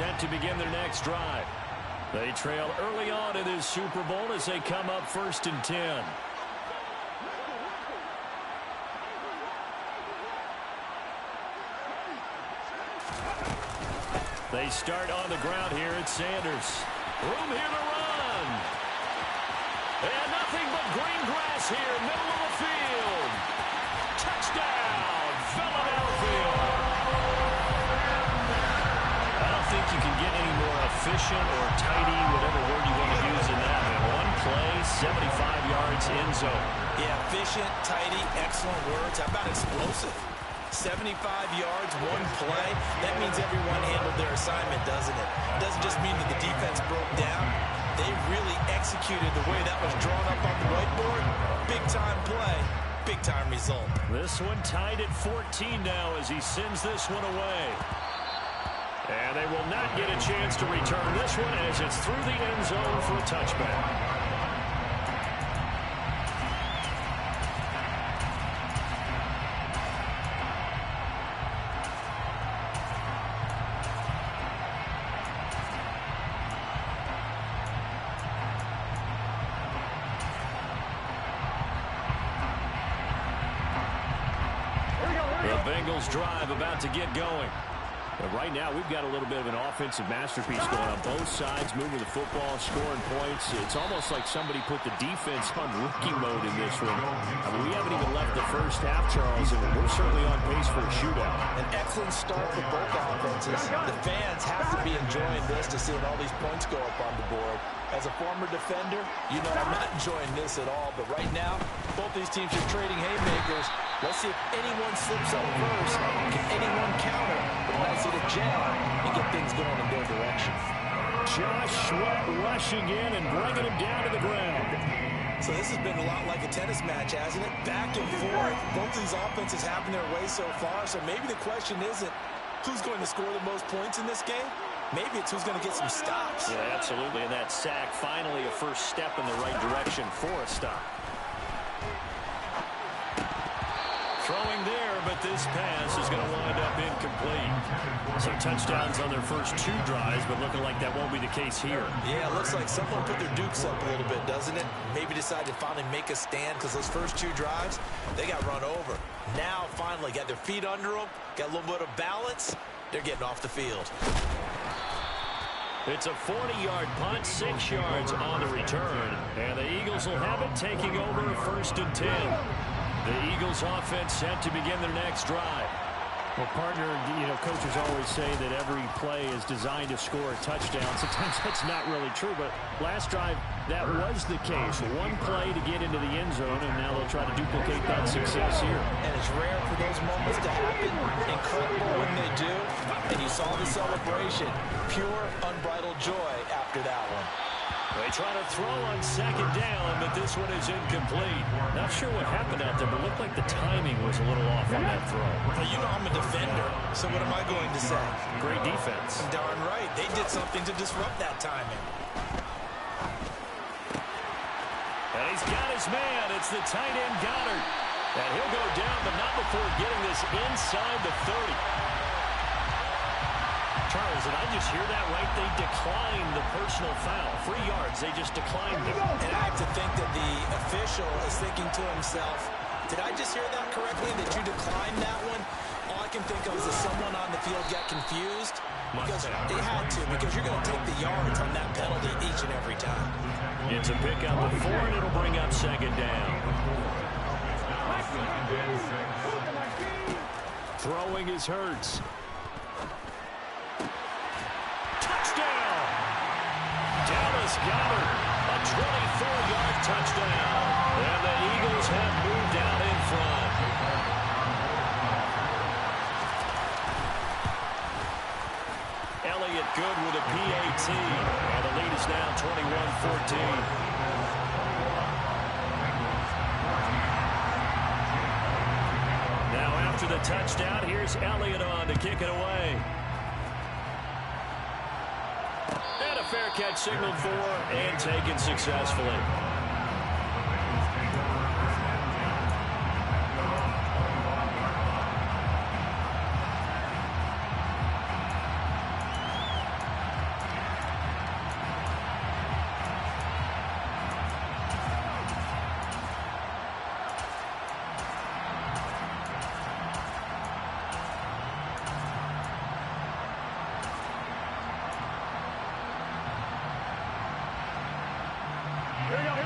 set to begin their next drive. They trail early on in this Super Bowl as they come up 1st and 10. They start on the ground here. It's Sanders. Room here to run. And nothing but green grass here, middle of the field. Touchdown, Philadelphia. I don't think you can get any more efficient or tidy, whatever word you want to use in that. One play, 75 yards, end zone. Yeah, efficient, tidy, excellent words. How about explosive? 75 yards, one play. That means everyone handled their assignment, doesn't it? It doesn't just mean that the defense broke down. They really executed the way that was drawn up on the whiteboard. Big-time play, big-time result. This one tied at 14 now as he sends this one away. And they will not get a chance to return this one as it's through the end zone for a touchback. Bengals drive about to get going. But right now, we've got a little bit of an offensive masterpiece going on both sides, moving the football, scoring points. It's almost like somebody put the defense on rookie mode in this one. I mean, we haven't even left the first half, Charles, and we're certainly on pace for a shootout. An excellent start for both offenses. The fans have to be enjoying this to see all these points go up on the board. As a former defender, you know I'm not enjoying this at all. But right now, both these teams are trading haymakers. Let's see if anyone slips up first. Can anyone counter with a nice little jab and get things going in their direction? Josh Sweat rushing in and bringing him down to the ground. So this has been a lot like a tennis match, hasn't it? Back and forth. Both of these offenses having their way so far. So maybe the question isn't who's going to score the most points in this game. Maybe it's who's going to get some stops. Yeah, absolutely. And that sack, finally a first step in the right direction for a stop. Throwing there, but this pass is going to wind up incomplete. So touchdowns on their first two drives, but looking like that won't be the case here. Yeah, it looks like someone put their dukes up a little bit, doesn't it? Maybe decided to finally make a stand because those first two drives, they got run over. Now, finally, got their feet under them, got a little bit of balance. They're getting off the field. It's a 40-yard punt, 6 yards on the return. And the Eagles will have it, taking over a 1st and 10. The Eagles offense set to begin their next drive. Well, partner, you know, coaches always say that every play is designed to score a touchdown. Sometimes that's not really true, but last drive, that was the case. One play to get into the end zone, and now they'll try to duplicate that success here. And it's rare for those moments to happen. Incredible when they do. And you saw the celebration. Pure, unbridled joy after that one. They try to throw on 2nd down, but this one is incomplete. Not sure what happened out there, but it looked like the timing was a little off on that throw. Well, you know I'm a defender, so what am I going to say? Great defense. Darn right. They did something to disrupt that timing. And he's got his man. It's the tight end Goddard. And he'll go down, but not before getting this inside the 30. Charles, did I just hear that right? They declined the personal foul. 3 yards, they just declined it. And I have to think that the official is thinking to himself, did I just hear that correctly, that you declined that one? All I can think of is that someone on the field got confused. Because they had to, because you're going to take the yards on that penalty each and every time. It's a pickup of 4, and it'll bring up 2nd down. Throwing is Hurts. Dallas Goddard, a 24-yard touchdown. And the Eagles have moved out in front. Elliott good with a PAT. And the lead is now 21-14. Now after the touchdown, here's Elliott on to kick it away. Fair catch signaled for and taken successfully.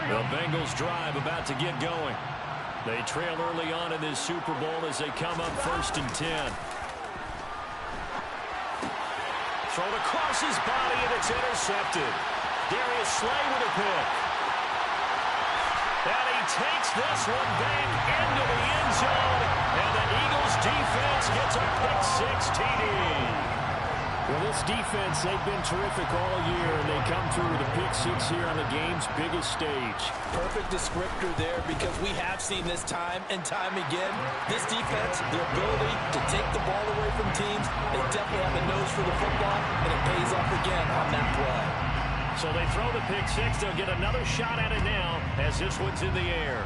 The Bengals drive about to get going. They trail early on in this Super Bowl as they come up 1st and 10. Thrown across his body, and it's intercepted. Darius Slay with a pick. And he takes this one back into the end zone. And the Eagles defense gets a pick-6 TD. Well, this defense, they've been terrific all year, and they come through with a pick-6 here on the game's biggest stage. Perfect descriptor there, because we have seen this time and time again. This defense, their ability to take the ball away from teams, they definitely have a nose for the football, and it pays off again on that play. So they throw the pick-6. They'll get another shot at it now as this one's in the air.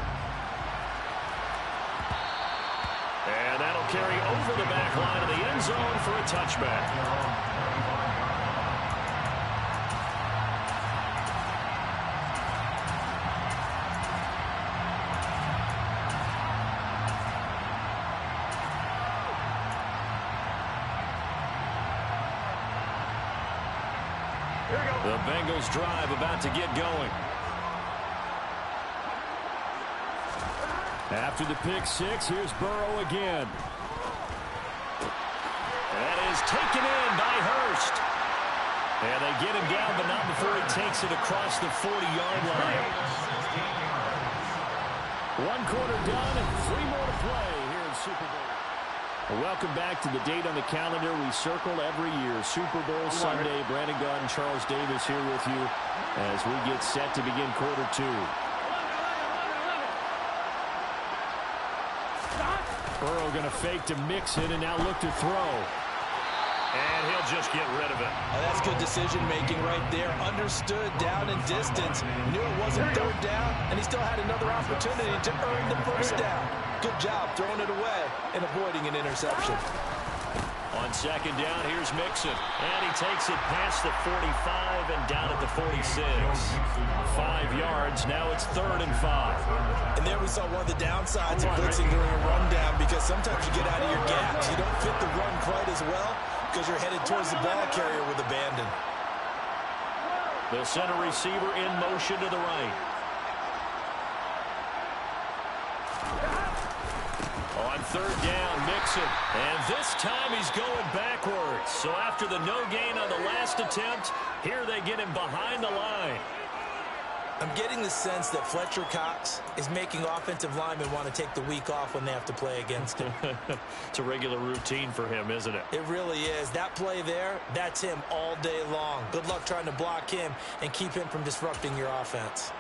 And that'll carry over the back line of the end zone for a touchback. The Bengals drive about to get going. After the pick-6, here's Burrow again. That is taken in by Hurst. And they get him down, but not before he takes it across the 40-yard line. 1 quarter done and 3 more to play here in Super Bowl. Welcome back to the date on the calendar we circle every year. Super Bowl Sunday. Brandon Gaudin, Charles Davis here with you as we get set to begin quarter 2. Burrow going to fake to mix it and now look to throw. And he'll just get rid of it. Oh, that's good decision-making right there. Understood down and distance. Knew it wasn't 3rd down, and he still had another opportunity to earn the 1st down. Good job throwing it away and avoiding an interception. On 2nd down, here's Mixon. And he takes it past the 45 and down at the 46. 5 yards. Now it's 3rd and 5. And there we saw one of the downsides of blitzing during a rundown, because sometimes you get out of your gaps. You don't fit the run quite as well because you're headed towards the ball carrier with abandon. The center receiver in motion to the right. On 3rd down, Mixon. And this time he's going backwards. So after the no gain on the last attempt, here they get him behind the line. I'm getting the sense that Fletcher Cox is making offensive linemen want to take the week off when they have to play against him. It's a regular routine for him, isn't it? It really is. That play there, that's him all day long. Good luck trying to block him and keep him from disrupting your offense.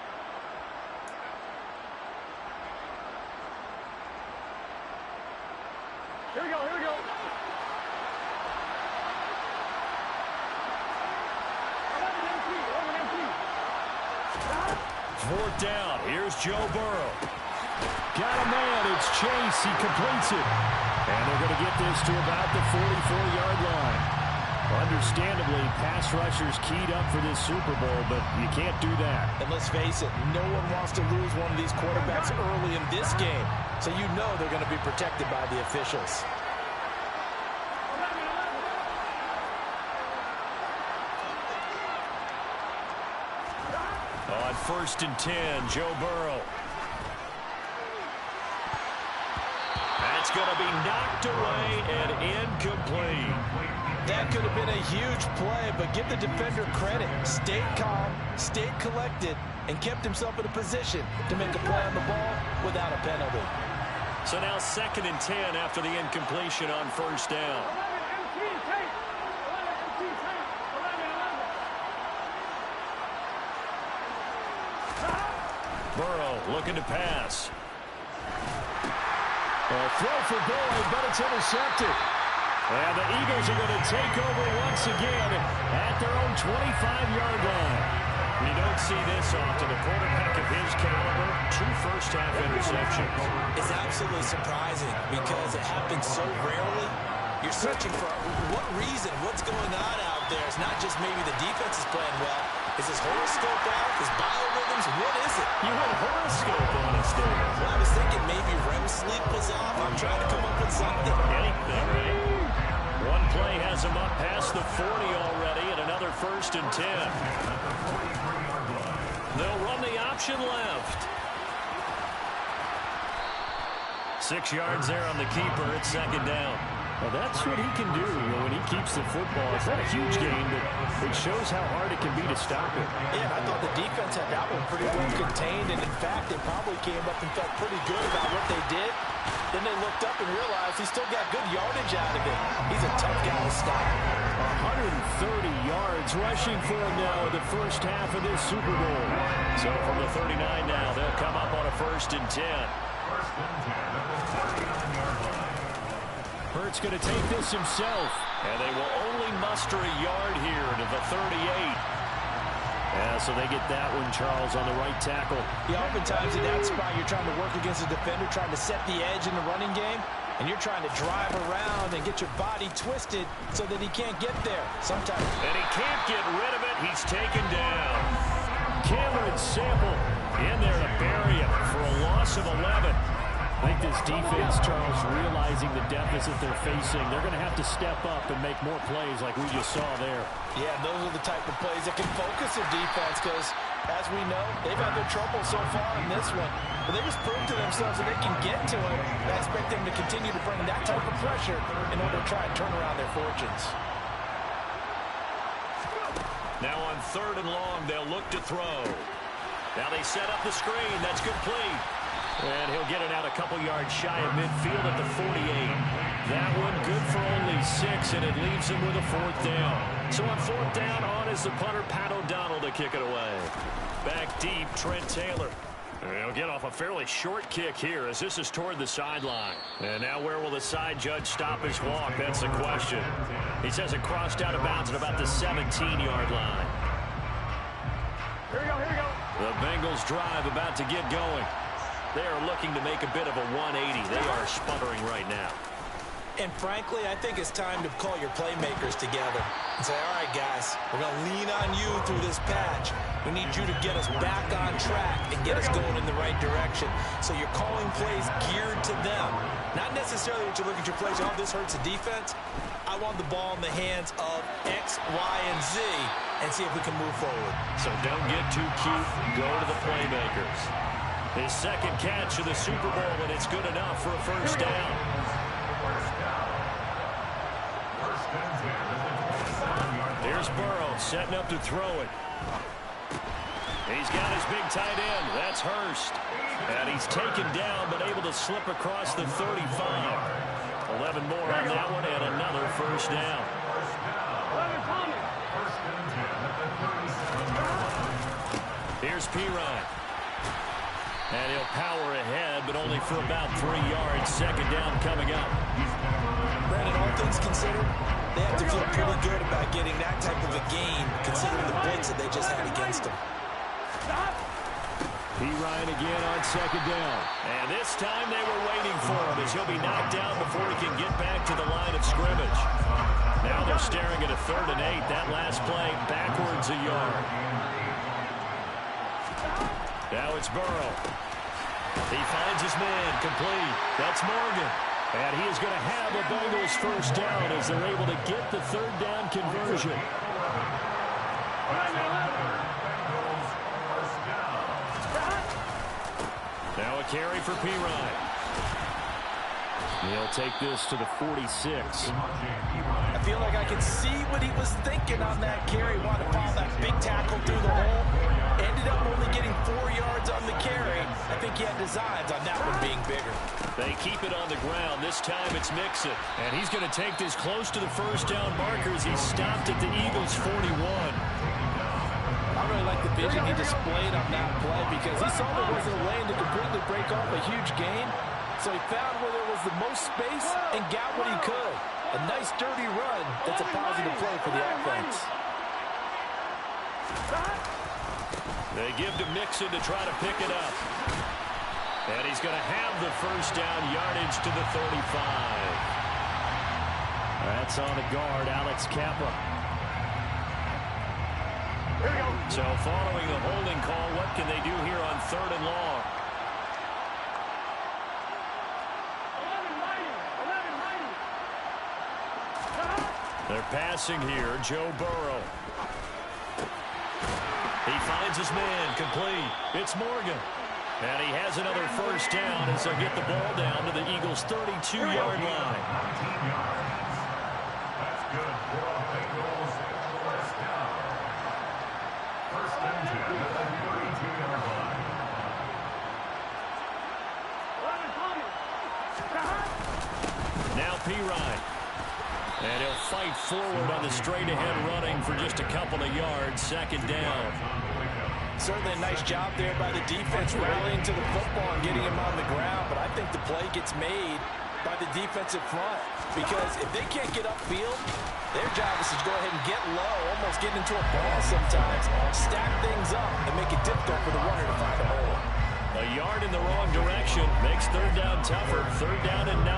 Here we go, here we go. 4th down. Here's Joe Burrow. Got a man. It's Chase. He completes it. And they're going to get this to about the 44-yard line. Understandably, pass rushers keyed up for this Super Bowl, but you can't do that. And let's face it, no one wants to lose one of these quarterbacks early in this game. So you know they're going to be protected by the officials. On 1st and 10, Joe Burrow. That's going to be knocked away and incomplete. That could have been a huge play, but give the defender credit. Stayed calm, stayed collected, and kept himself in a position to make a play on the ball without a penalty. So now 2nd and 10 after the incompletion on 1st down. Burrow looking to pass. A throw for Boyd, but it's intercepted. And the Eagles are going to take over once again at their own 25-yard line. You don't see this often. A quarterback of his caliber, 2 first-half interceptions. It's absolutely surprising because it happens so rarely. You're searching for what reason, what's going on out there. It's not just maybe the defense is playing well. Is his horoscope out? His biorhythms? What is it? You had a horoscope on us, David. Well, I was thinking maybe REM sleep was off. I'm trying to come up with something. Anything, right? One play has him up past the 40 already, and another 1st and 10. They'll run the option left. 6 yards there on the keeper. It's second down. Well, that's what he can do when he keeps the football. It's not a huge gain, but it shows how hard it can be to stop it. Yeah, I thought the defense had that one pretty well contained, and in fact, they probably came up and felt pretty good about what they did. Then they looked up and realized he still got good yardage out of it. He's a tough guy to stop. 130 yards rushing for him now in the first half of this Super Bowl. So from the 39 now, they'll come up on a 1st and 10. Hurts going to take this himself. And they will only muster a yard here to the 38. Yeah, so they get that one, Charles, on the right tackle. Yeah, oftentimes in that spot, you're trying to work against a defender, trying to set the edge in the running game, and you're trying to drive around and get your body twisted so that he can't get there. Sometimes. And he can't get rid of it. He's taken down. Cameron Sample in there to bury him for a loss of 11. I think this defense, Charles, realizing the deficit they're facing, they're going to have to step up and make more plays like we just saw there. Yeah, those are the type of plays that can focus a defense because, as we know, they've had their trouble so far in this one. But they just proved to themselves that they can get to it. I expect them to continue to bring that type of pressure in order to try and turn around their fortunes. Now on 3rd and long, they'll look to throw. Now they set up the screen. That's complete. And he'll get it out a couple yards shy of midfield at the 48. That one good for only 6, and it leaves him with a 4th down. So on 4th down, on is the punter, Pat O'Donnell, to kick it away. Back deep, Trent Taylor. He'll get off a fairly short kick here as this is toward the sideline. And now where will the side judge stop his walk? That's the question. He says it crossed out of bounds at about the 17-yard line. Here we go, here we go. The Bengals drive about to get going. They are looking to make a bit of a 180. They are sputtering right now. And frankly, I think it's time to call your playmakers together and say, all right, guys, we're going to lean on you through this patch. We need you to get us back on track and get us going in the right direction. So you're calling plays geared to them. Not necessarily that you look at your plays, oh, this hurts the defense. I want the ball in the hands of X, Y, and Z and see if we can move forward. So don't get too cute. Go to the playmakers. His 2nd catch of the Super Bowl, and it's good enough for a 1st down. Here's Burrow setting up to throw it. He's got his big tight end. That's Hurst. And he's taken down, but able to slip across the 35. 11 more on that one, and another 1st down. Here's Pirine. And he'll power ahead, but only for about 3 yards. 2nd down coming up. Brandon, all things considered, they have to feel pretty good about getting that type of a gain, considering the blitz that they just had against them. Pirine again on 2nd down. And this time they were waiting for him as he'll be knocked down before he can get back to the line of scrimmage. Now they're staring at a 3rd and 8. That last play backwards a yard. Now it's Burrow. He finds his man, complete. That's Morgan. And he is going to have a Bengals 1st down as they're able to get the 3rd down conversion. Now a carry for Pirine. He'll take this to the 46. I feel like I can see what he was thinking on that carry. Wanted to follow that big tackle through the hole. Ended up only getting 4 yards on the carry. I think he had designs on that one being bigger. They keep it on the ground. This time it's Mixon. And he's going to take this close to the 1st down markers. He's stopped at the Eagles' 41. I really like the vision he displayed on that play because he saw there wasn't a lane to completely break off a huge gain. So he found where there was the most space and got what he could. A nice, dirty run. That's a positive play for the offense. They give to Mixon to try to pick it up. And he's going to have the 1st down, yardage to the 35. That's on the guard, Alex Kappa. So following the holding call, what can they do here on 3rd and long? They're passing here, Joe Burrow. He finds his man, complete. It's Morgan. And he has another first down as they'll get the ball down to the Eagles' 32-yard line. That's good for the Bengals. First down. First and 10 at the 32-yard line. Now Pirine. And he'll fight forward on the straight-ahead running for just a couple of yards. Second down. Certainly a nice job there by the defense rallying to the football and getting him on the ground. But I think the play gets made by the defensive front. Because if they can't get upfield, their job is to go ahead and get low, almost get into a ball sometimes, stack things up, and make it difficult for the runner to find a hole. A yard in the wrong direction makes third down tougher. Third down and 9.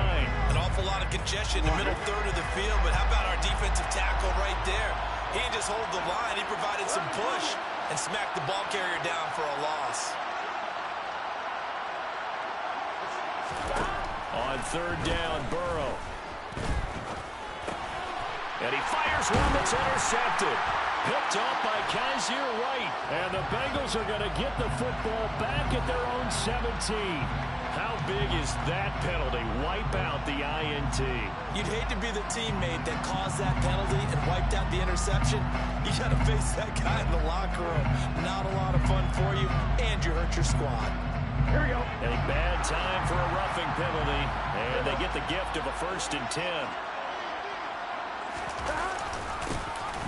An awful lot of congestion in the middle third of the field, but how about our defensive tackle right there? He didn't just hold the line. He provided some push and smacked the ball carrier down for a loss. On third down, Burrow. And he fires one that's intercepted. Picked off by Kaiser White. And the Bengals are going to get the football back at their own 17. How big is that penalty? Wipe out the INT. You'd hate to be the teammate that caused that penalty and wiped out the interception. You got to face that guy in the locker room. Not a lot of fun for you, and you hurt your squad. Here we go. A bad time for a roughing penalty. And they get the gift of a 1st and 10.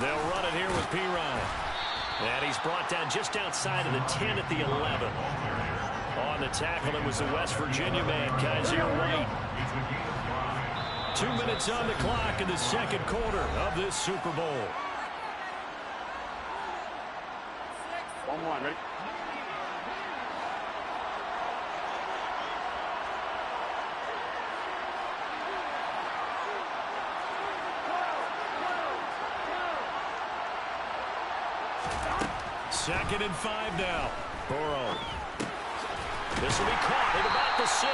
They'll run it here with Pirine. And he's brought down just outside of the 10 at the 11. On the tackle, it was the West Virginia man, Kaiser White. 2 minutes on the clock in the second quarter of this Super Bowl. 1-1, ready? Second and 5 now. Burrow. This will be caught at about the 6.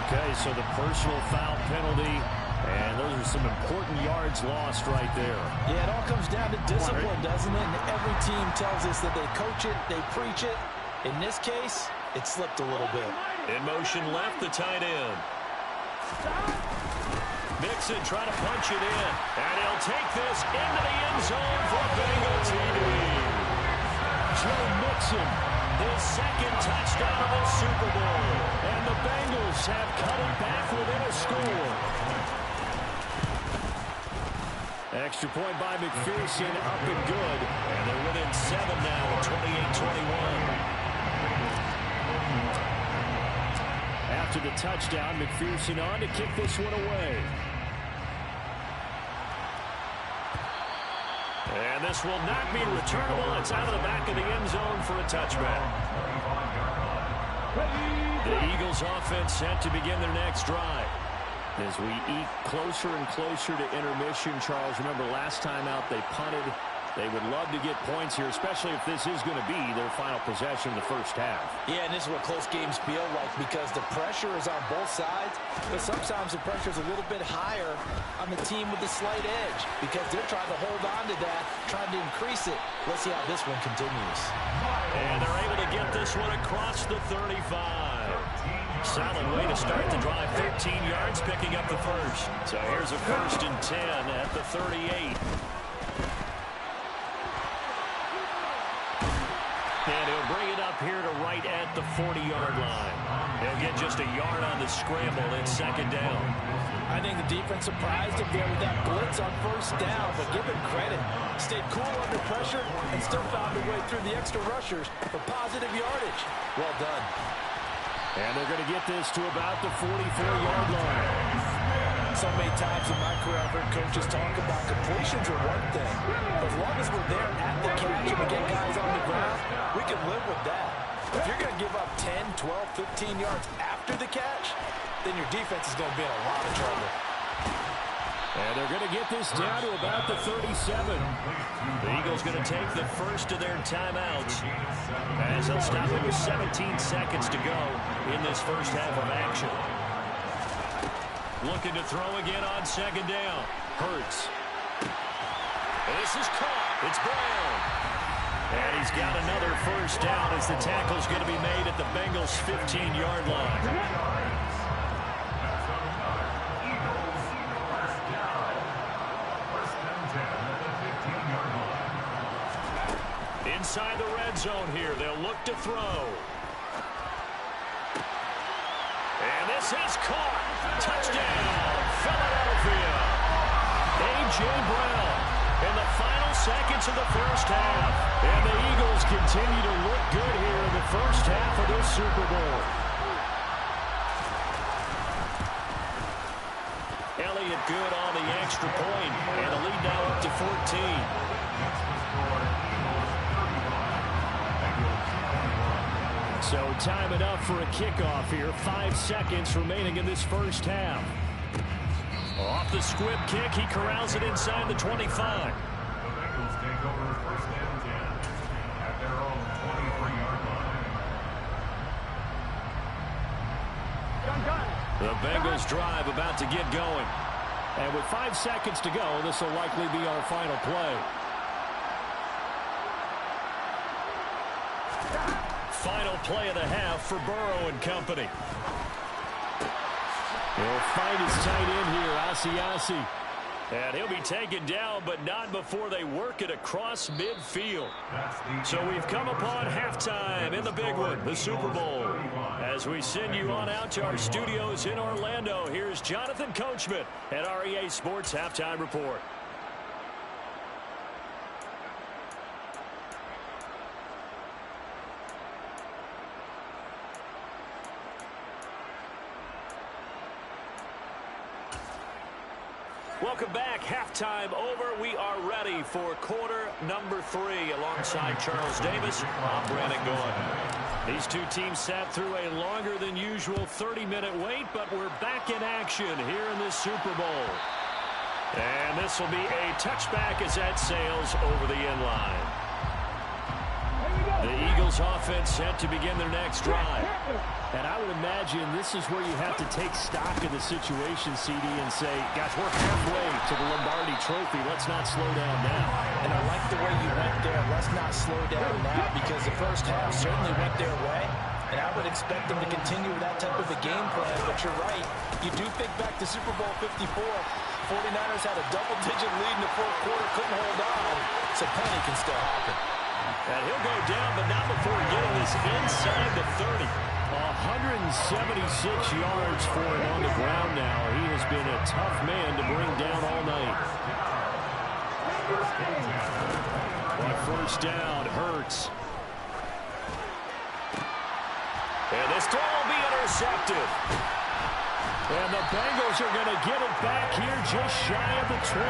Okay, so the personal foul penalty, and those are some important yards lost right there. Yeah, it all comes down to discipline, doesn't it? And every team tells us that they coach it, they preach it. In this case, it slipped a little bit. In motion left, the tight end. Mixon trying to punch it in, and he'll take this into the end zone for a Bengal TD. Joe Mixon, his second touchdown of the Super Bowl, and the Bengals have cut it back within a score. Extra point by McPherson, up and good, and they're within 7 now at 28-21. After the touchdown, McPherson on to kick this one away. And this will not be returnable. It's out of the back of the end zone for a touchback. The Eagles offense set to begin their next drive. As we eke closer and closer to intermission, Charles, remember last time out they punted. They would love to get points here, especially if this is going to be their final possession in the first half. Yeah, and this is what close games feel like because the pressure is on both sides, but sometimes the pressure is a little bit higher on the team with the slight edge because they're trying to hold on to that, trying to increase it. Let's see how this one continues. And they're able to get this one across the 35. Solid way to start the drive. 13 yards, picking up the first. So here's a 1st and 10 at the 38. And he'll bring it up here to right at the 40-yard line. He'll get just a yard on the scramble in second down. I think the defense surprised him there with that blitz on first down, but give him credit. Stayed cool under pressure and still found a way through the extra rushers for positive yardage. Well done. And they're going to get this to about the 44-yard line. So many times in my career I've heard coaches talk about completions are one thing. But as long as we're there at the catch and we get guys on the ground, we can live with that. If you're going to give up 10, 12, 15 yards after the catch, then your defense is going to be in a lot of trouble. And they're going to get this down to about the 37. The Eagles going to take the first of their timeouts as they'll stop it with 17 seconds to go in this first half of action. Looking to throw again on second down. Hurts. And this is caught. It's Brown. And he's got another first down as the tackle's going to be made at the Bengals' 15-yard line. Inside the red zone here, they'll look to throw. And this is caught. Touchdown, Philadelphia. A.J. Brown in the final seconds of the first half. And the Eagles continue to look good here in the first half of this Super Bowl. Elliott good on the extra point, and the lead now up to 14. So time enough for a kickoff here. 5 seconds remaining in this first half. Off the squib kick, he corrals it inside the 25. The Bengals take over first and 10 at their own 23-yard line. The Bengals drive about to get going. And with 5 seconds to go, this will likely be our final play. Final play of the half for Burrow and company. He'll find his tight end here, Asiasi. And he'll be taken down, but not before they work it across midfield. So we've come upon halftime in the big one, the Super Bowl. As we send you on out to our studios in Orlando, here's Jonathan Coachman at REA Sports Halftime Report. Welcome back. Halftime over. We are ready for quarter number 3 alongside Charles Davis. I'm Brandon Gould. These two teams sat through a longer than usual 30-minute wait, but we're back in action here in this Super Bowl. And this will be a touchback as that sails over the end line. The Eagles offense set to begin their next drive. And I would imagine this is where you have to take stock of the situation, CD, and say, guys, we're halfway to the Lombardi Trophy. Let's not slow down now. And I like the way you went there. Let's not slow down now, because the first half certainly went their way. And I would expect them to continue with that type of a game plan. But you're right. You do think back to Super Bowl 54. 49ers had a double-digit lead in the fourth quarter, couldn't hold on. So plenty can still happen. And he'll go down, but not before getting this inside the 30. 176 yards for him on the ground now. He has been a tough man to bring down all night. On first down, Hurts. And this throw will be intercepted. And the Bengals are going to get it back here just shy of the 20.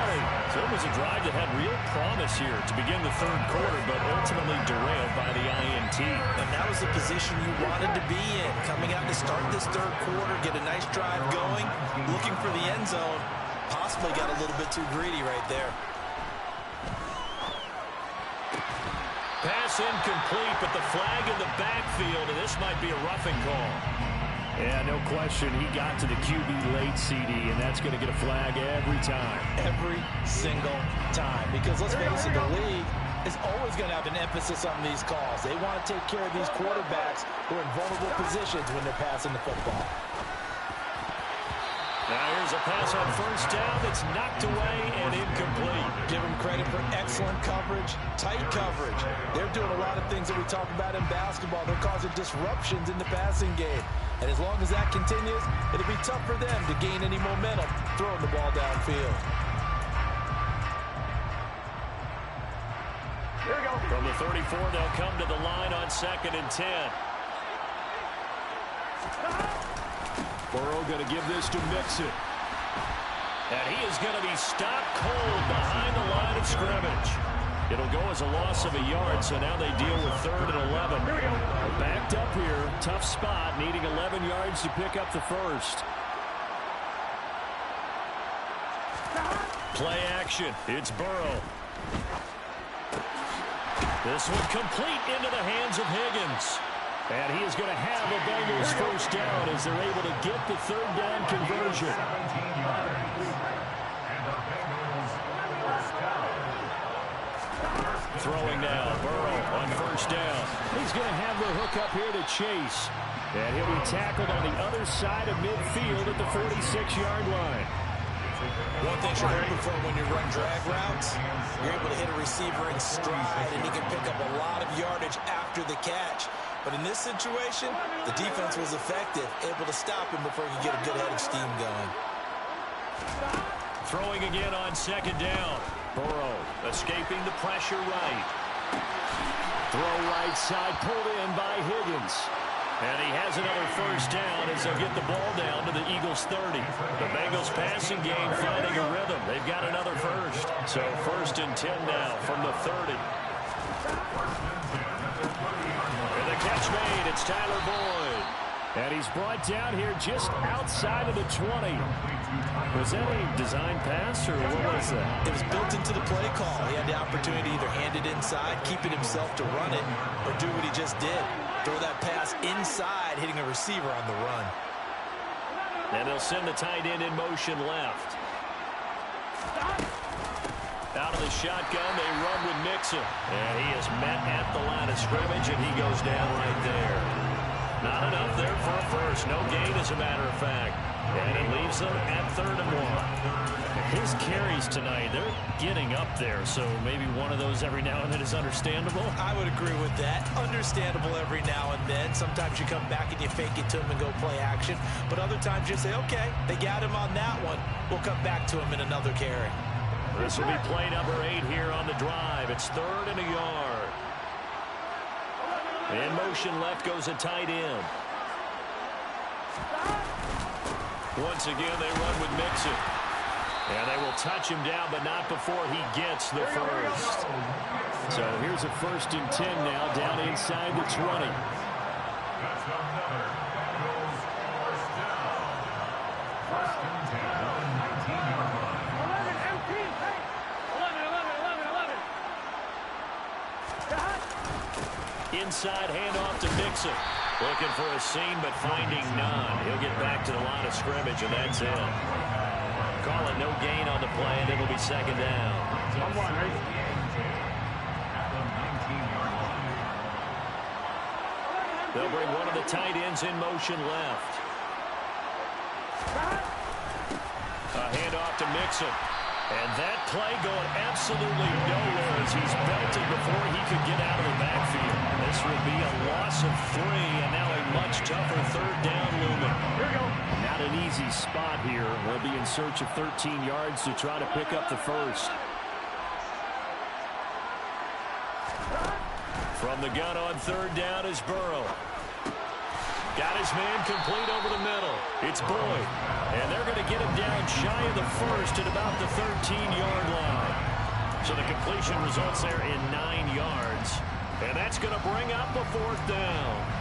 So it was a drive that had real promise here to begin the third quarter, but ultimately derailed by the INT. And that was the position you wanted to be in. Coming out to start this third quarter, get a nice drive going, looking for the end zone. Possibly got a little bit too greedy right there. Pass incomplete, but the flag in the backfield, and this might be a roughing call. Yeah, no question. He got to the QB late, CD, and that's going to get a flag every time. Every single time. Because let's face it, the league is always going to have an emphasis on these calls. They want to take care of these quarterbacks who are in vulnerable positions when they're passing the football. Now here's a pass on first down that's knocked away and incomplete. Give them credit for excellent coverage, tight coverage. They're doing a lot of things that we talk about in basketball. They're causing disruptions in the passing game. And as long as that continues, it'll be tough for them to gain any momentum throwing the ball downfield. Here we go. From the 34, they'll come to the line on 2nd and 10. Burrow going to give this to Mixon. And he is going to be stopped cold behind the line of scrimmage. It'll go as a loss of a yard, so now they deal with 3rd and 11. Backed up here, tough spot, needing 11 yards to pick up the first. Play action, it's Burrow. This one complete into the hands of Higgins. And he is going to have a Bengals first down as they're able to get the 3rd down conversion. 17 yards. And the Bengals first down. throwing now. Burrow on first down. He's going to have the hook up here to Chase. And he'll be tackled on the other side of midfield at the 46-yard line. One thing you're hoping for when you run drag routes, you're able to hit a receiver in stride, and he can pick up a lot of yardage after the catch. But in this situation, the defense was effective, able to stop him before he could get a good head of steam going. Throwing again on second down. Burrow escaping the pressure right. Throw right side, pulled in by Higgins. And he has another first down as they'll get the ball down to the Eagles' 30. The Bengals passing game finding a rhythm. They've got another first. So 1st and 10 now from the 30. And the catch made. It's Tyler Boyd. And he's brought down here just outside of the 20. Was that a design pass, or what was that? It was built into the play call. He had the opportunity to either hand it inside, keep it himself to run it, or do what he just did. Throw that pass inside, hitting a receiver on the run. And they'll send the tight end in motion left. Out of the shotgun, they run with Mixon. And he is met at the line of scrimmage, and he goes down right there. Not enough there for a first. No gain, as a matter of fact. And it leaves them at 3rd and 1. His carries tonight, they're getting up there, so maybe one of those every now and then is understandable. I would agree with that. Understandable every now and then. Sometimes you come back and you fake it to him and go play action. But other times you say, okay, they got him on that one. We'll come back to him in another carry. This will be play number 8 here on the drive. It's 3rd and a yard. In motion left goes a tight end. Once again, they run with Mixon. And they will touch him down, but not before he gets the first. So here's a 1st and 10 now, down inside the 20. That's another Bengals first down. 1st and 10 on the 19-yard line. 11, MT, hey! 11. Inside handoff to Mixon. Looking for a seam, but finding none. He'll get back to the line of scrimmage, and that's it. Call it no gain on the play, and it'll be 2nd down. 1-1, ready? At the 19-yard line. They'll bring one of the tight ends in motion left. A handoff to Mixon. And that play going absolutely nowhere as he's belted before he could get out of the backfield. This will be a loss of 3, and now a much tougher 3rd down looming. Here we go. Not an easy spot here. We'll be in search of 13 yards to try to pick up the first. From the gun on 3rd down is Burrow. Got his man complete over the middle. It's Boyd. And they're going to get him down shy of the first at about the 13-yard line. So the completion results there in 9 yards. And that's going to bring up a 4th down.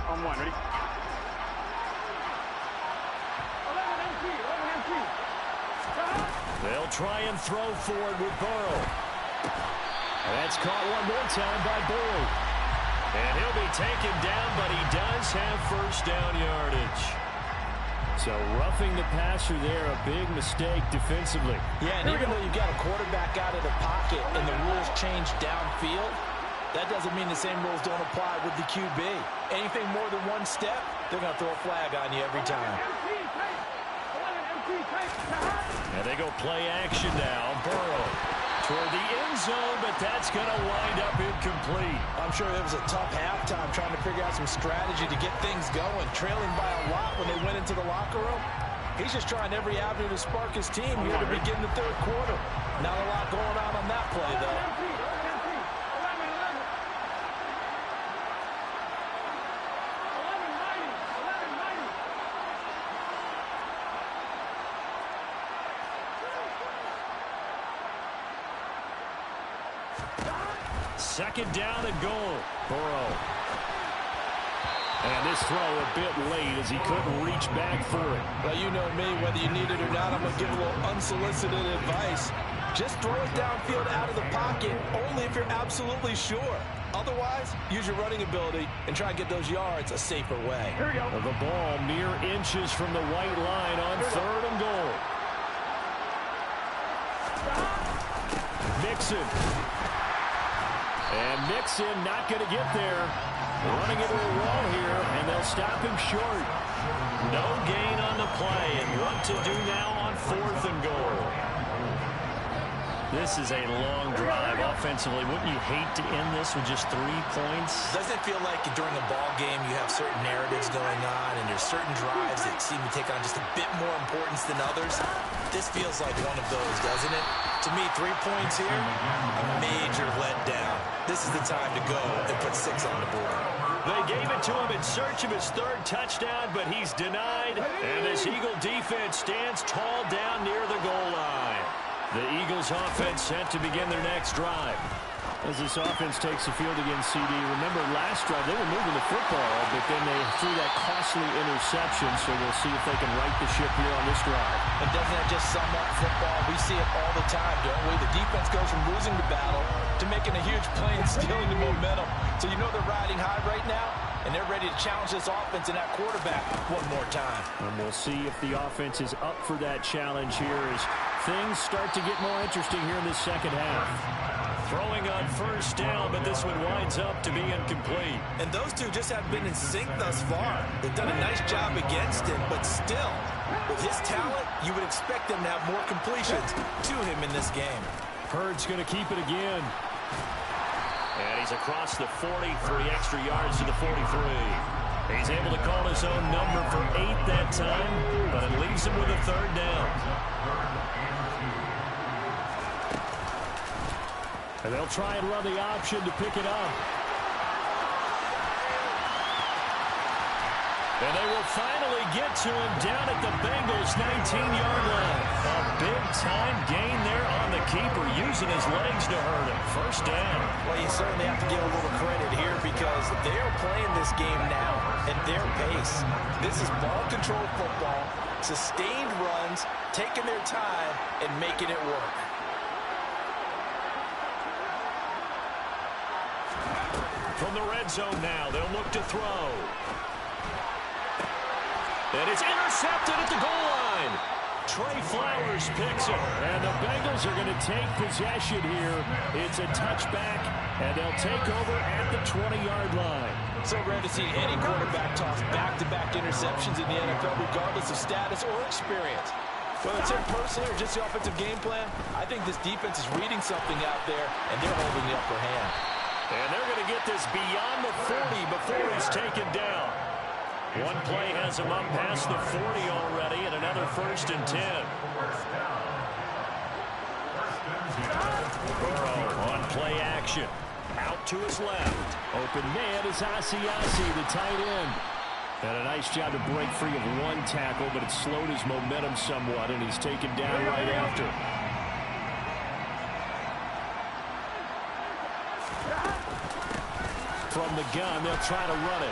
On 1, ready? 11 MT. They'll try and throw forward with Burrow. That's caught one more time by Boyd. And he'll be taken down, but he does have 1st down yardage. So roughing the passer there, a big mistake defensively. Yeah, and even though you've got a quarterback out of the pocket and the rules change downfield, that doesn't mean the same rules don't apply with the QB. Anything more than one step, they're going to throw a flag on you every time. And they go play action now. Burrow toward the end zone, but that's going to wind up incomplete. I'm sure it was a tough halftime trying to figure out some strategy to get things going. Trailing by a lot when they went into the locker room. He's just trying every avenue to spark his team here to begin the 3rd quarter. Not a lot going on that play, though. Second down and goal. Burrow. And this throw a bit late as he couldn't reach back for it. Well, you know me, whether you need it or not, I'm going to give a little unsolicited advice. Just throw it downfield out of the pocket, only if you're absolutely sure. Otherwise, use your running ability and try and get those yards a safer way. Here we go. The ball mere inches from the white line on 3rd and goal. Mixon. And Mixon not going to get there. Running into a wall here, and they'll stop him short. No gain on the play, and what to do now on 4th and goal. This is a long drive offensively. Wouldn't you hate to end this with just 3 points? Doesn't it feel like during a ball game you have certain narratives going on and there's certain drives that seem to take on just a bit more importance than others? This feels like one of those, doesn't it? To me, 3 points here, a major letdown. This is the time to go and put 6 on the board. They gave it to him in search of his 3rd touchdown, but he's denied. And this Eagle defense stands tall down near the goal line. The Eagles offense set to begin their next drive. As this offense takes the field against CD, remember last drive they were moving the football, but then they threw that costly interception, so we'll see if they can right the ship here on this drive. And doesn't that just sum up football? We see it all the time, don't we? The defense goes from losing the battle to making a huge play and stealing the momentum. So you know they're riding high right now, and they're ready to challenge this offense and that quarterback one more time. And we'll see if the offense is up for that challenge here as things start to get more interesting here in this second half. Throwing on 1st down, but this one winds up to be incomplete. And those two just have been in sync thus far. They've done a nice job against him, but still, with his talent, you would expect them to have more completions to him in this game. Hurd's going to keep it again. And he's across the 40, 3 extra yards to the 43. He's able to call his own number for 8 that time, but it leaves him with a 3rd down. And they'll try and run the option to pick it up. And they will finally get to him down at the Bengals' 19-yard line. A big-time gain there on the keeper, using his legs to hurt him. 1st down. Well, you certainly have to give a little credit here because they are playing this game now at their pace. This is ball control football, sustained runs, taking their time, and making it work. From the red zone now, they'll look to throw. And it's intercepted at the goal line. Trey Flowers picks it. And the Bengals are going to take possession here. It's a touchback, and they'll take over at the 20-yard line. So rare to see any quarterback toss back-to-back interceptions in the NFL, regardless of status or experience. Whether it's him personally or just the offensive game plan, I think this defense is reading something out there, and they're holding the upper hand. And they're going to get this beyond the 40 before he's taken down. One play has him up past the 40 already, and another 1st and 10. Burrow on play action. Out to his left. Open man is Asiasi, the tight end. And a nice job to break free of one tackle, but it slowed his momentum somewhat, and he's taken down right after. From the gun, they'll try to run it.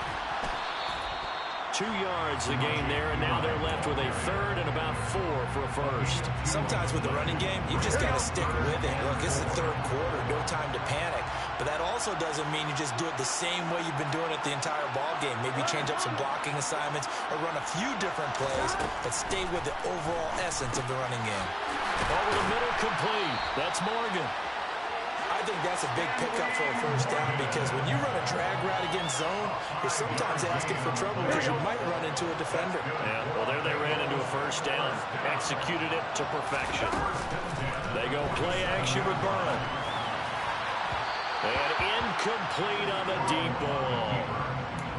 2 yards the gain there, and now they're left with a 3rd and about 4 for a 1st. Sometimes with the running game, you just got to stick with it. Look, this is the 3rd quarter, no time to panic. But that also doesn't mean you just do it the same way you've been doing it the entire ball game. Maybe change up some blocking assignments or run a few different plays, but stay with the overall essence of the running game. Over the middle, complete. That's Morgan. I think that's a big pickup for a 1st down because when you run a drag route against zone, you're sometimes asking for trouble because you might run into a defender. Yeah, well, there they ran into a 1st down. Executed it to perfection. They go play action with Burrow. And incomplete on the deep ball.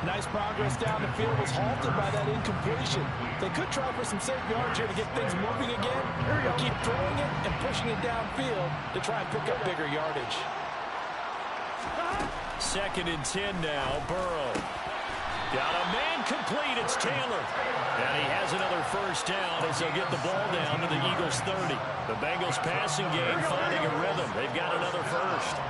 Nice progress down the field, was halted by that incompletion. They could try for some safe yards here to get things moving again, or keep throwing it and pushing it downfield to try and pick up bigger yardage. 2nd and 10 now, Burrow. Got a man complete, it's Taylor. And he has another 1st down as they'll get the ball down to the Eagles' 30. The Bengals passing game finding a rhythm. They've got another 1st.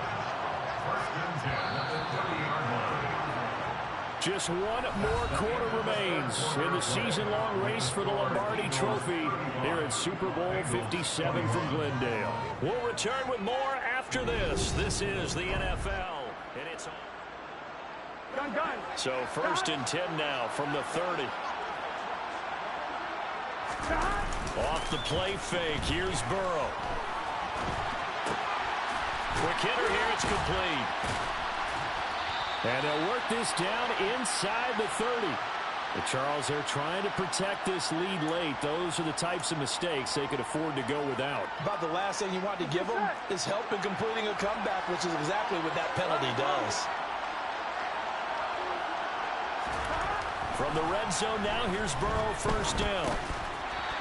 Just one more quarter remains in the season-long race for the Lombardi Trophy here at Super Bowl 57 from Glendale. We'll return with more after this. This is the NFL, and it's on. Gun. So 1st and 10 now from the 30. Off the play fake. Here's Burrow. Quick hitter here. It's complete. And they'll work this down inside the 30. But Charles, they're trying to protect this lead late. Those are the types of mistakes they could afford to go without. About the last thing you want to give them is help in completing a comeback, which is exactly what that penalty does. From the red zone now, here's Burrow, 1st down.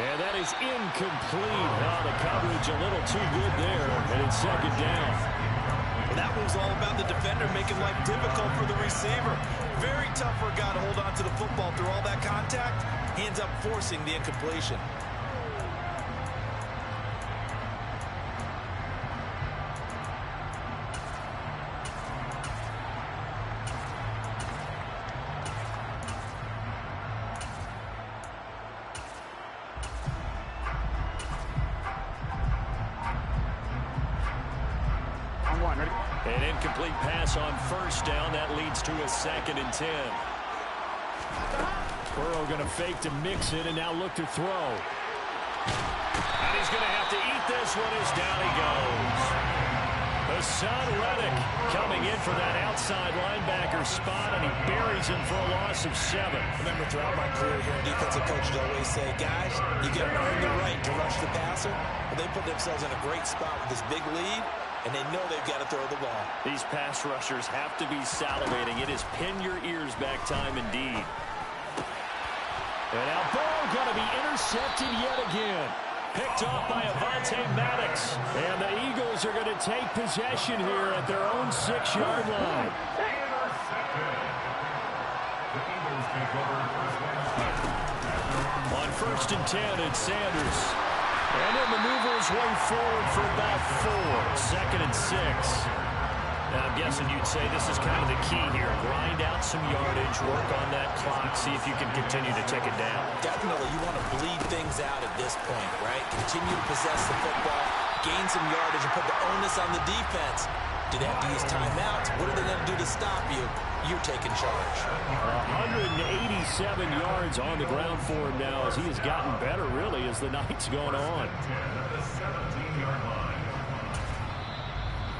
And that is incomplete. Oh, the coverage a little too good there, and it's 2nd down. Well, that was all about the defender making life difficult for the receiver. Very tough for a guy to hold on to the football through all that contact. He ends up forcing the incompletion. An incomplete pass on 1st down. That leads to a 2nd and 10. Burrow going to fake to mix it and now look to throw. And he's going to have to eat this one as down he goes. Hassan Reddick coming in for that outside linebacker spot, and he buries him for a loss of 7. Remember, throughout my career here, defensive coaches always say, guys, you got to earn the right to rush the passer. But they put themselves in a great spot with this big lead, and they know they've got to throw the ball. These pass rushers have to be salivating. It is pin your ears back time indeed. And now Burrow going to be intercepted yet again. Picked off by Avonte Maddox. And the Eagles are going to take possession here at their own 6-yard line. On 1st and 10, it's Sanders. And he'll maneuver his way forward for about 4. 2nd and 6. Now, I'm guessing you'd say this is kind of the key here. Grind out some yardage, work on that clock, see if you can continue to take it down. Definitely, you want to bleed things out at this point, right? Continue to possess the football, gain some yardage, and put the onus on the defense. Do they have to use timeouts? What are they going to do to stop you? You're taking charge. 187 yards on the ground for him now as he has gotten better, really, as the night's going on.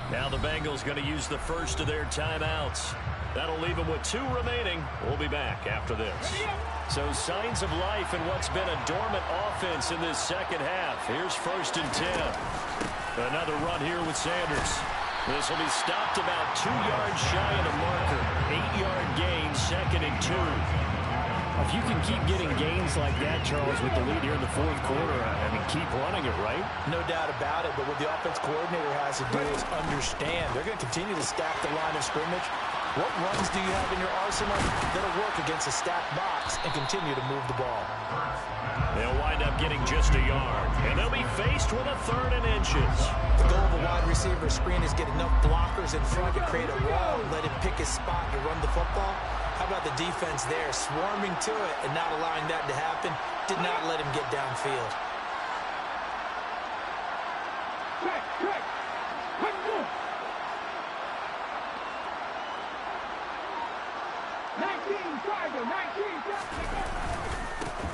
Now the Bengals going to use the first of their timeouts. That'll leave them with 2 remaining. We'll be back after this. So signs of life in what's been a dormant offense in this 2nd half. Here's 1st and 10. Another run here with Sanders. This will be stopped about 2 yards shy of the marker. 8-yard gain, 2nd and 2. If you can keep getting gains like that, Charles, with the lead here in the 4th quarter, I mean, keep running it, right? No doubt about it, but what the offense coordinator has to do is understand. They're going to continue to stack the line of scrimmage. What runs do you have in your arsenal that'll work against a stacked box and continue to move the ball? They'll wind up getting just a yard, and they'll be faced with a 3rd and inches. The goal of a wide receiver screen is get enough blockers in front to create a wall and let him pick his spot to run the football. How about the defense there, swarming to it and not allowing that to happen? Did not let him get downfield.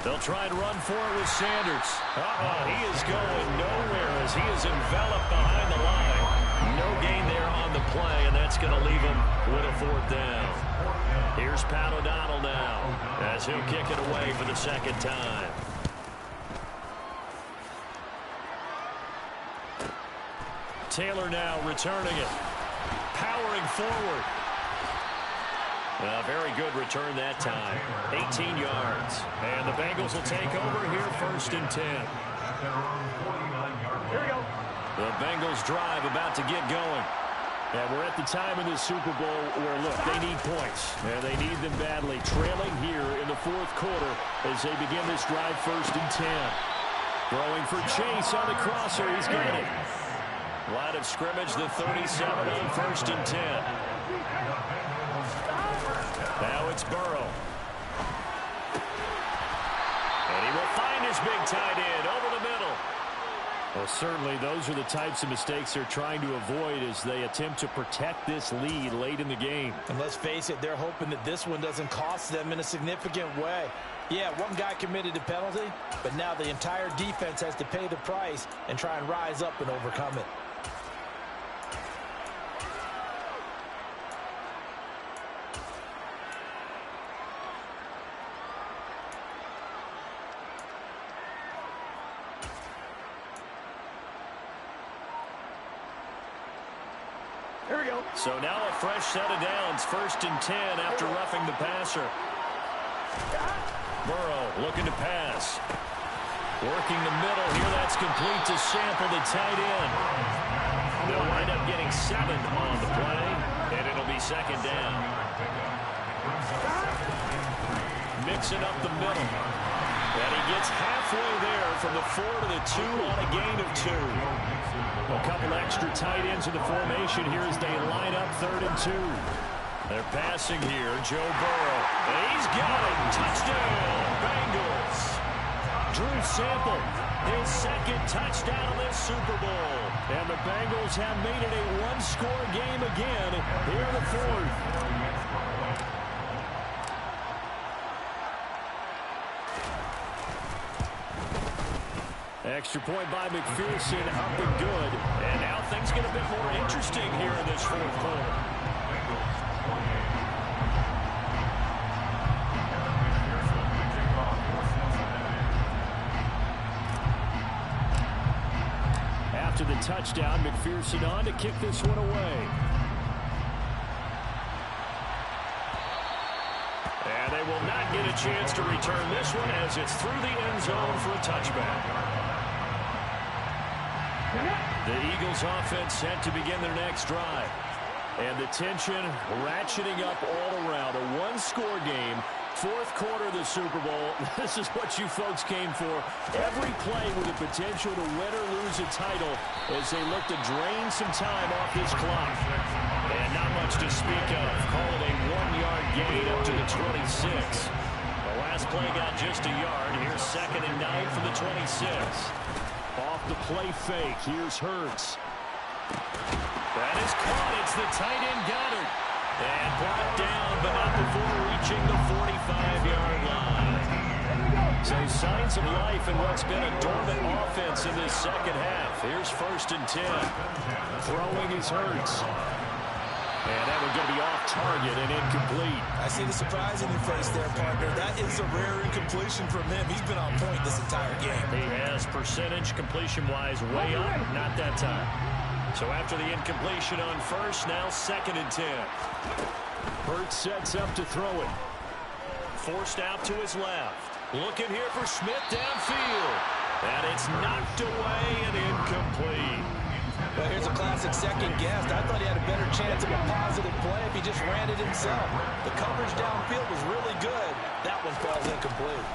They'll try and run for it with Sanders. He is going nowhere as he is enveloped behind the line. No gain there on the play, and that's going to leave him with a 4th down. Here's Pat O'Donnell now as he'll kick it away for the 2nd time. Taylor now returning it. Powering forward. A very good return that time. 18 yards. And the Bengals will take over here 1st and 10. Here we go. The Bengals drive about to get going. And we're at the time in the Super Bowl where, look, they need points. And they need them badly. Trailing here in the 4th quarter as they begin this drive 1st and 10. Throwing for Chase on the crosser. He's got it. Line of scrimmage, the 37 on 1st and 10. Now it's Burrow. And he will find his big tight end over the middle. Well, certainly those are the types of mistakes they're trying to avoid as they attempt to protect this lead late in the game. And let's face it, they're hoping that this one doesn't cost them in a significant way. Yeah, one guy committed a penalty, but now the entire defense has to pay the price and try and rise up and overcome it. Here we go. So now a fresh set of downs, 1st and 10 after roughing the passer. Burrow looking to pass. Working the middle here. That's complete to Sample, the tight end. They'll wind up getting 7 on the play, and it'll be 2nd down. Mixing up the middle. And he gets halfway there from the 4 to the 2 on a gain of 2. A couple extra tight ends in the formation here as they line up 3rd and 2. They're passing here, Joe Burrow. And he's got it. Touchdown, Bengals. Drew Sample, his 2nd touchdown of this Super Bowl. And the Bengals have made it a one-score game again here in the 4th. Extra point by McPherson, up and good. And now things get a bit more interesting here in this 4th quarter. After the touchdown, McPherson on to kick this one away. And they will not get a chance to return this one as it's through the end zone for a touchback. The Eagles offense set to begin their next drive. And the tension ratcheting up all around. A one-score game, 4th quarter of the Super Bowl. This is what you folks came for. Every play with the potential to win or lose a title as they look to drain some time off this clock. And not much to speak of. Call it a 1-yard gain up to the 26. The last play got just a yard. Here's 2nd and 9 for the 26. Off the play fake. Here's Hurts. That is caught. It's the tight end Goddard. And brought down, but not before reaching the 45-yard line. So signs of life in what's been a dormant offense in this 2nd half. Here's 1st and 10. Throwing is Hurts. And that one's going to be off target and incomplete. I see the surprise in your face there, partner. That is a rare incompletion from him. He's been on point this entire game. He has percentage completion-wise way up, not that time. So after the incompletion on 1st, now 2nd and 10. Hurts sets up to throw it. Forced out to his left. Looking here for Smith downfield. And it's knocked away and incomplete. Well, here's a classic second guess. I thought he had a better chance of a positive play if he just ran it himself. The coverage downfield was really good. That one falls incomplete.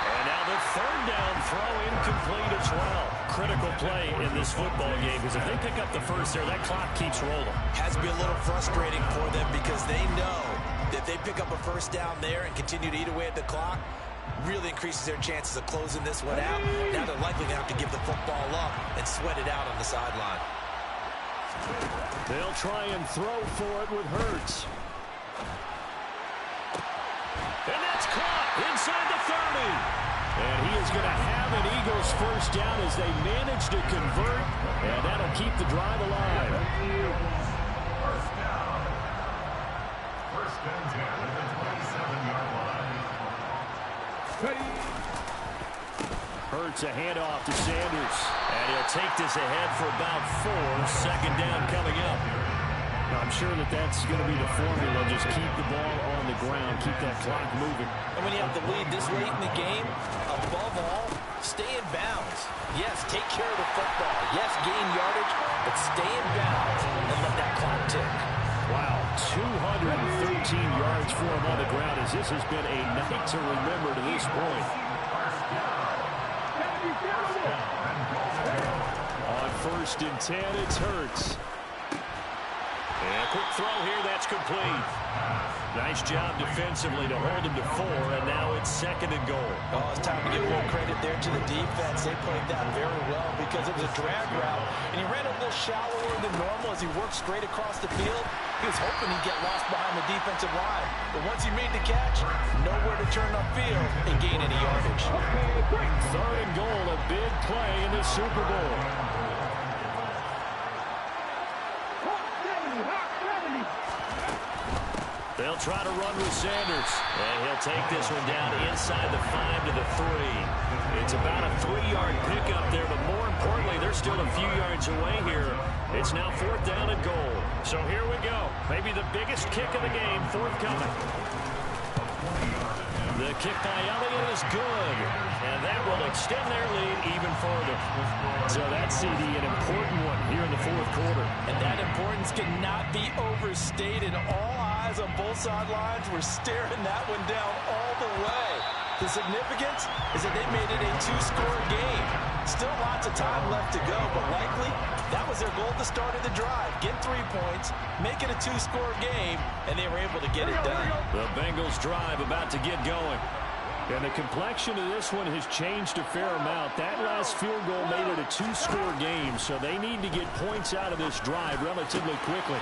And now the 3rd down throw incomplete as well. Critical play in this football game because if they pick up the 1st there, that clock keeps rolling. Has to be a little frustrating for them because they know that if they pick up a 1st down there and continue to eat away at the clock, really increases their chances of closing this one out. Now they're likely going to have to give the football up and sweat it out on the sideline. They'll try and throw for it with Hurts. And that's caught inside the 30. And he is going to have an Eagles 1st down as they manage to convert. And that'll keep the drive alive. 1st down. 1st and 10 at the 27-yard line. Hurts a handoff to Sanders. And he'll take this ahead for about 4. 2nd down coming up. I'm sure that that's going to be the formula. Just keep the ball on the ground. Keep that clock moving. And when you have the lead this late in the game, above all, stay in bounds. Yes, take care of the football. Yes, gain yardage, but stay in bounds and let that clock tick. Wow, 213 yards for him on the ground as this has been a night to remember to this point. On 1st and 10, it's Hurts. And a quick throw here, that's complete. Nice job defensively to hold him to 4, and now it's 2nd and goal. Oh, it's time to give a little credit there to the defense. They played that very well because it was a drag route, and he ran a little shallower than normal as he worked straight across the field. He was hoping he'd get lost behind the defensive line, but once he made the catch, nowhere to turn upfield and gain any yardage. 3rd and goal, a big play in the Super Bowl. They'll try to run with Sanders, and he'll take this one down inside the 5 to the 3. It's about a 3-yard pickup there, but more importantly, they're still a few yards away here. It's now 4th down and goal. So here we go. Maybe the biggest kick of the game forthcoming. The kick by Elliott is good, and that will extend their lead even further. So that CD, an important one here in the 4th quarter. And that importance cannot be overstated. All eyes on both sidelines were staring that one down all the way. The significance is that they made it a 2-score game. Still lots of time left to go, but likely that was their goal at the start of the drive. Get 3 points, make it a 2-score game, and they were able to get it done. The Bengals drive about to get going. And the complexion of this one has changed a fair amount. That last field goal made it a 2-score game, so they need to get points out of this drive relatively quickly.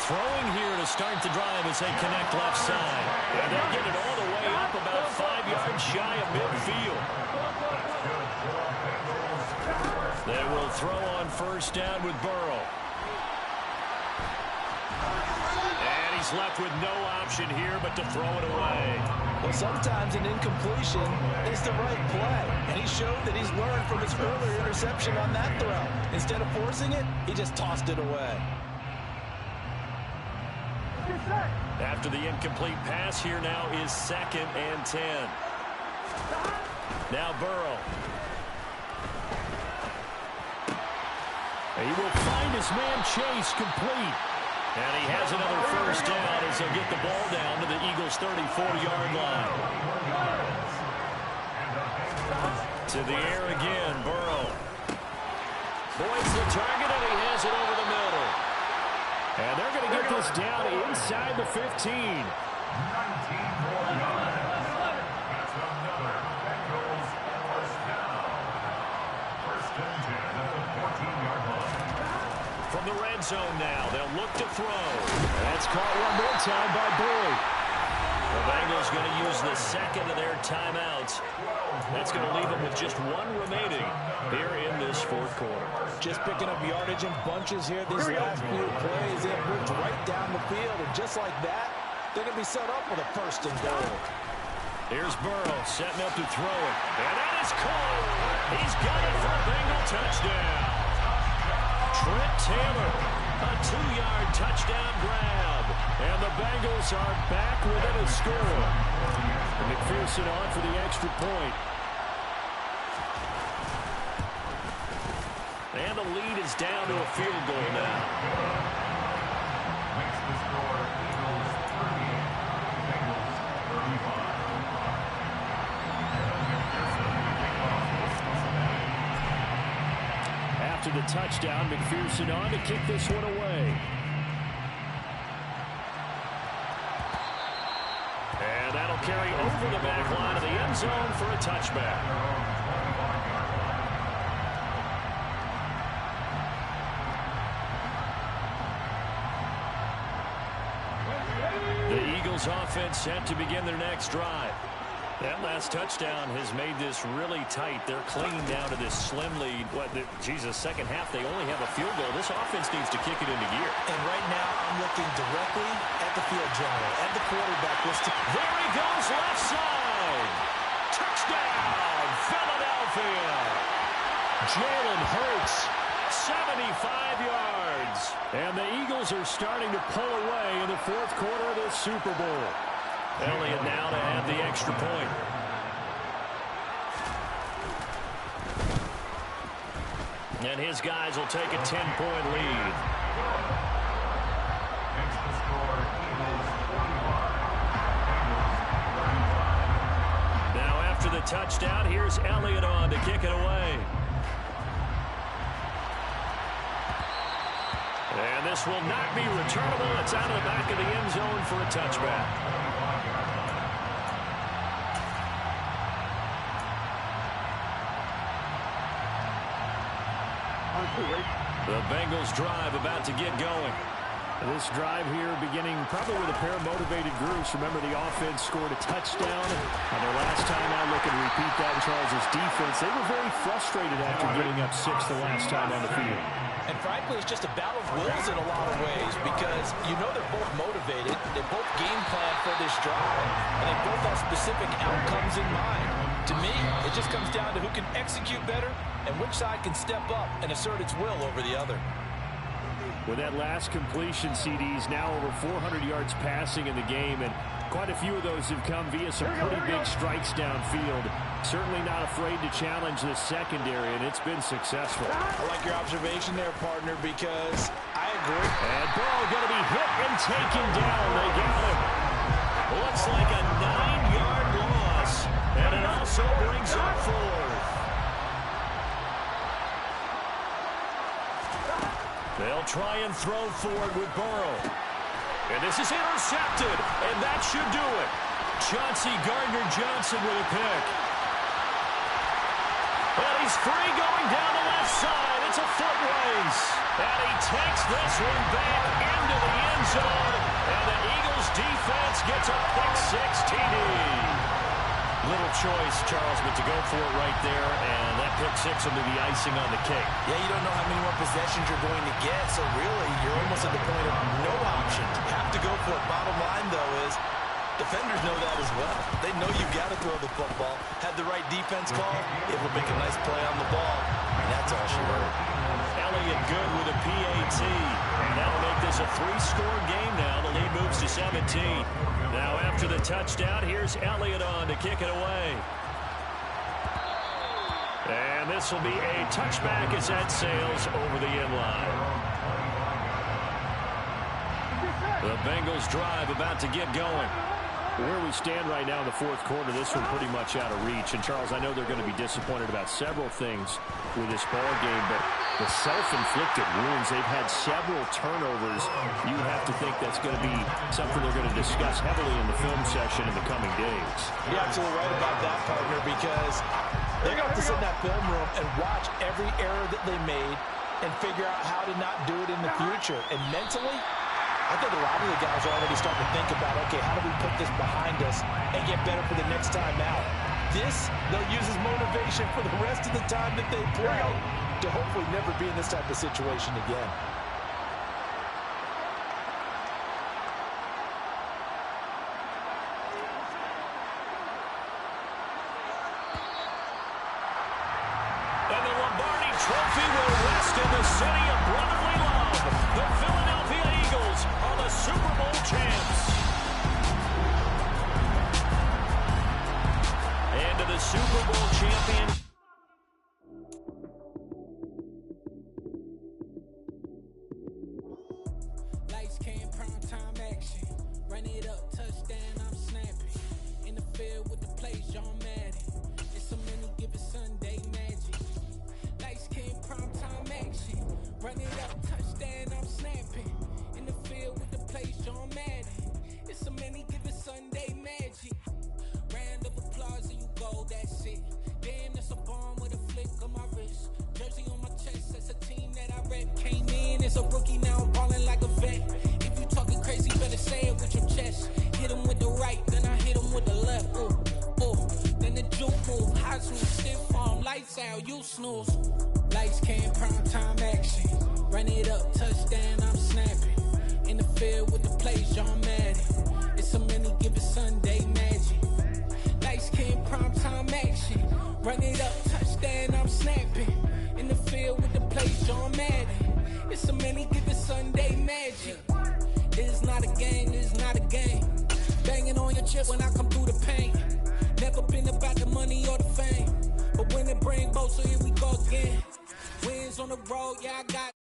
Throwing here to start the drive as they connect left side. And they'll get it all the way up about 5 yards shy of midfield. They will throw on 1st down with Burrow. And he's left with no option here but to throw it away. Well, sometimes an incompletion is the right play. And he showed that he's learned from his earlier interception on that throw. Instead of forcing it, he just tossed it away. After the incomplete pass, here now is 2nd and 10. Now Burrow. He will find his man Chase complete. And he has another 1st down as they'll get the ball down to the Eagles' 34-yard line. To the air again, Burrow. Boyd's the target, and he has it over the middle. And they're going to get this down inside the 15. 19 more yards. That's another Bengals 1st down. 1st and 10 at the 14-yard line. From the red zone now, they'll look to throw. That's caught one more time by Boyd. The Bengals going to use the 2nd of their timeouts. That's going to leave them with just 1 remaining here in this 4th quarter. Just picking up yardage in bunches here these last few plays. They have moved right down the field, and just like that, they're going to be set up with a 1st and goal. Here's Burrow setting up to throw it. And that is caught. He's got it for a Bengal touchdown. Trent Taylor, a 2-yard touchdown grab. And the Bengals are back within a score. And McPherson on for the extra point. And the lead is down to a field goal now. Makes the score Eagles 38, Bengals 35. After the touchdown, McPherson on to kick this one away. And that'll carry over the back line of the end zone for a touchback. Offense set to begin their next drive. That last touchdown has made this really tight. They're clinging down to this slim lead. Second half, they only have a field goal. This offense needs to kick it into gear. And right now, I'm looking directly at the field general, at the quarterback. There he goes, left side. Touchdown, Philadelphia. Jalen Hurts. 75 yards. And the Eagles are starting to pull away in the 4th quarter of this Super Bowl. Elliott now to have the extra point. And his guys will take a 10-point lead. Makes the score Eagles 45, Bengals 35. Now after the touchdown, here's Elliott on to kick it away. And this will not be returnable. It's out of the back of the end zone for a touchback. The Bengals drive about to get going. This drive here beginning probably with a pair of motivated groups. Remember, the offense scored a touchdown on their last time out. Looking to repeat that in Charles' defense. They were very frustrated after getting up 6 the last time on the field. And frankly, it's just a battle of wills in a lot of ways because you know they're both motivated. They both game plan for this drive, and they both have specific outcomes in mind. To me, it just comes down to who can execute better and which side can step up and assert its will over the other. With that last completion, CDs now over 400 yards passing in the game, and quite a few of those have come via some pretty big strikes downfield. Certainly not afraid to challenge this secondary, and it's been successful. I like your observation there, partner, because I agree. And Burrow going to be hit and taken down. They got him. Looks like a 9-yard loss, and it also brings up 4. They'll try and throw forward with Burrow. And this is intercepted, and that should do it. Chauncey Gardner-Johnson with a pick. And he's free going down the left side. It's a foot race. And he takes this one back into the end zone. And the Eagles defense gets a pick-6 TD. Little choice, Charles, but to go for it right there, and that pick-6 will be the icing on the cake. Yeah, you don't know how many more possessions you're going to get, so really, you're almost at the point of no option. Have to go for it. Bottom line, though, is defenders know that as well. They know you've got to throw the football. Had the right defense call, it will make a nice play on the ball, and that's all she wrote. Elliott good with a PAT, and that'll make this a 3-score game now. The lead moves to 17. Now after the touchdown, here's Elliott on to kick it away. And this will be a touchback as that sails over the end line. The Bengals drive about to get going. Where we stand right now in the fourth quarter, this one pretty much out of reach. And, Charles, I know they're going to be disappointed about several things with this ball game, but the self-inflicted wounds, they've had several turnovers. You have to think that's going to be something they're going to discuss heavily in the film session in the coming days. You're absolutely right about that, partner, because they're going to have to sit in that film room and watch every error that they made and figure out how to not do it in the future. And mentally, I think a lot of the guys are already starting to think about, okay, how do we put this behind us and get better for the next time out? This, they'll use as motivation for the rest of the time that they play to hopefully never be in this type of situation again. And the Lombardi Trophy will rest in the city of brotherly love. The Philadelphia Eagles are the Super Bowl champs. And to the Super Bowl champion. Lights came, prime time action. Run it up, touchdown, I'm snapping. In the field with the plays, John Madden. It's a many given Sunday magic. Lights came, prime time action. Run it up, touchdown, I'm snapping. In the field with the plays, John Madden. It's a many given Sunday magic. Round of applause and you go, that's it. Damn, that's a bomb with a flick of my wrist. Jersey on my chest, that's a team that I rep. Came in as a rookie, now I'm balling like a vet. If you talking crazy, better say it with your chest. Hit him with the right, then I hit him with the left. Ooh, ooh. Then the juke move, high swoop, stiff arm, lights out, you snooze. Lights came, prime time action. Run it up, touchdown, I'm snapping. In the field with the plays, John Madden. It's a many given Sunday magic. Lights came, prime time action. Run it up, touchdown, I'm snapping. In the field with the plays, John Madden. It's a many given Sunday magic. This is not a game, this is not a game. Banging on your chest when I come through the paint. Never been about the money or the fame. But when it bring both, so here we go again. Wins on the road, yeah, I got